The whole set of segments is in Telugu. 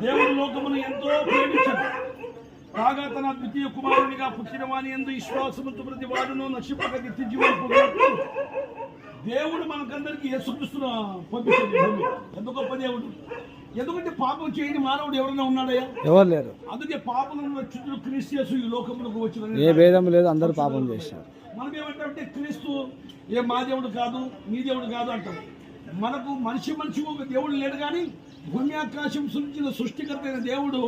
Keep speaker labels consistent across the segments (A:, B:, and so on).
A: దేవుడు లోకమును ఎంతో ప్రేమించాడు, కాగా తన ద్వితీయ కుమారునిగా పుట్టిన వాని యందు విశ్వాసముతో ప్రతి వాడును నశింపక నిత్య జీవం పొందుటకు దేవుడు మనకందరికీ యేసుక్రీస్తును పంపించాడు. ఎంత గొప్ప దేవుడు! ఎందుకంటే పాపం చేయని మానవుడు ఎవరైనా ఉన్నాడయ్యా?
B: ఎవరు లేరు. అందుకే
A: పాపములను రక్షించుటకు క్రీస్తు యేసు ఈ లోకములకు వచ్చిన
B: ఏ భేదం లేదు, అందరూ పాపం చేశారు.
A: మనం ఏమంటామంటే క్రీస్తు మా దేవుడు కాదు, మీ దేవుడు కాదు అంటాం. మనకు మనిషి ఒక దేవుడు లేడు, కానీ భూమి ఆకాశం సృష్టించిన సృష్టికర్త అయిన దేవుడు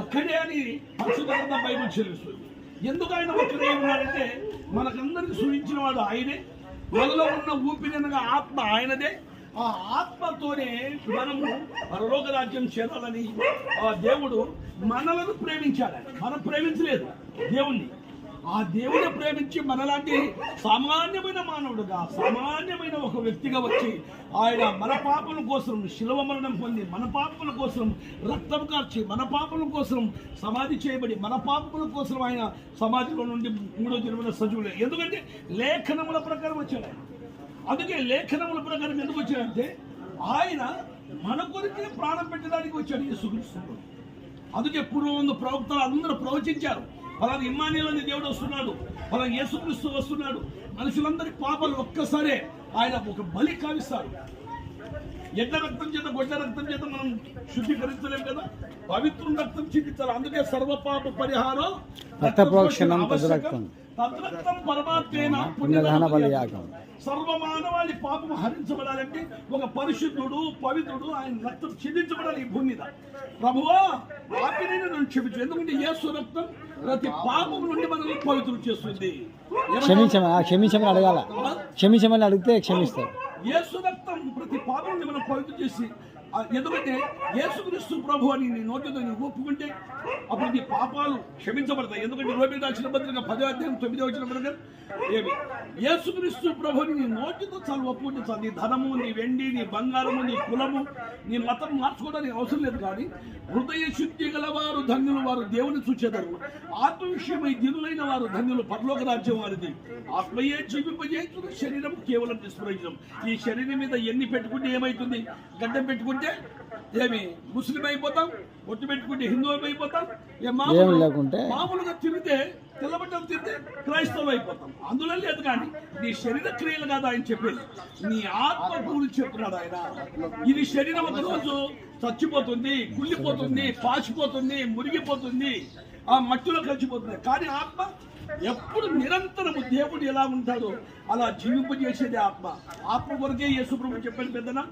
A: ఒక్కడే అని పరిశుద్ధ బైబిల్ చెల్లిస్తుంది. ఎందుకు ఆయన ఒక్కడే ఉన్నాడంటే మనకందరికి సృష్టించిన వాడు ఆయనే, మనలో ఉన్న ఊపిరినగా ఆత్మ ఆయనదే. ఆ ఆత్మతోనే మనము పరలోక రాజ్యం చేరాలని ఆ దేవుడు మనలను ప్రేమించాడని. మనం ప్రేమించలేదు దేవుణ్ణి, ఆ దేవుని ప్రేమించి మనలాంటి సామాన్యమైన మానవుడుగా, సామాన్యమైన ఒక వ్యక్తిగా వచ్చి ఆయన మన పాపల కోసం శిలువ మరణం పొంది, మన పాపల కోసం రక్తం కార్చి, మన పాపల కోసం సమాధి చేయబడి, మన పాపల కోసం ఆయన సమాధిలో నుండి 3వ దినమున సజీవుడు. ఎందుకంటే లేఖనముల ప్రకారం వచ్చాడు ఆయన. అందుకే లేఖనముల ప్రకారం ఎందుకు వచ్చాడంటే ఆయన మన కొరికి ప్రాణం పెట్టడానికి వచ్చాడు యేసుక్రీస్తు. అందుకే పూర్వం ప్రవక్తలు అందరూ ప్రవచించారు, ఫలానా ఇమ్మానుయేలు అనే దేవుడు వస్తున్నాడు, ఫలానా యేసుక్రీస్తు వస్తున్నాడు, మనుషులందరి పాపాలు ఒక్కసారే ఆయన ఒక బలి కావిస్తాడు. ఎడ్ల రక్తం చేత గొడ్ల రక్తం చేత మనం శుద్ధీకరించలేం కదా, పవిత్ర రక్తం చిందించాలి. అందుకే సర్వ పాప పరిహారం తద్రక్తం పరమాత్మేన పుణ్యదాన బలియాగం. సర్వమానవాళి పాపం హరించబడాలంటే ఒక పరిశుద్ధుడు, పవిత్రుడు ఆయన రక్తం చిందించబడాలి ఈ భూమి మీద. ప్రభువా పాపిని నన్ను క్షమించు, ఎందుకంటే యేసు రక్తం ప్రతి పాపం నుండి మనల్ని పవిత్రం చేస్తుంది.
B: క్షమించమని అడగాల, క్షమించమని అడిగితే క్షమిస్తారు.
A: యేసు రక్తం ప్రతి పాపం నుండి మనం పవిత్రం చేసి, ఎందుకంటే యేసుక్రీస్తు ప్రభు అని నీ నోటితో నీవు ఒప్పుకుంటే అప్పుడు నీ పాపాలు క్షమించబడతాయి. ఎందుకంటే రోమిలకు రాసిన పత్రిక 10వ అధ్యాయం 9వ వచనం ప్రకారం ఏమి యేసుక్రీస్తు ప్రభుని నీ నోటితో చాలు ఒప్పుకుంటే చాలు. నీ ధనము, నీ వెండి, నీ బంగారము, నీ కులము, నీ మతం మార్చుకోవడానికి అవసరం లేదు. కానీ హృదయ శుద్ధి గలవారు ధన్యులు, వారు దేవుని చూచేదారు. ఆత్మ విషయమై దినులైన వారు ధన్యులు, పరలోక రాజ్యం వారిది. ఆత్మయే జీవింపజేస్తుంది, శరీరం కేవలం నిష్ప్రయోజనం. ఈ శరీరం మీద ఎన్ని పెట్టుకుంటే ఏమైతుంది? గడ్డం పెట్టుకుంటే ఏమి ముస్లిం అయిపోతాం, ఒట్టు పెట్టుకుంటే హిందూ అయిపోతాం, మామూలుగా తిరిగితే తెల్లబట్టలు తిరిగితే క్రైస్తవులు అయిపోతాం. అందులో లేదు. కానీ నీ శరీర క్రియలు కాదు ఆయన చెప్పేది, నీ ఆత్మ గురించి చెప్తున్నాడు ఆయన. ఇది శరీరం ఒక రోజు చచ్చిపోతుంది, కుళ్ళిపోతుంది, పాచిపోతుంది, మురిగిపోతుంది, ఆ మట్టిలో కలిసిపోతుంది. కానీ ఆత్మ ఎప్పుడు నిరంతరము దేవుడు ఎలా ఉంటాడో అలా జీవింపజేసేది ఆత్మ. ఆత్మ కొరకే యేసు ప్రభు చెప్పాడు పెద్దనా.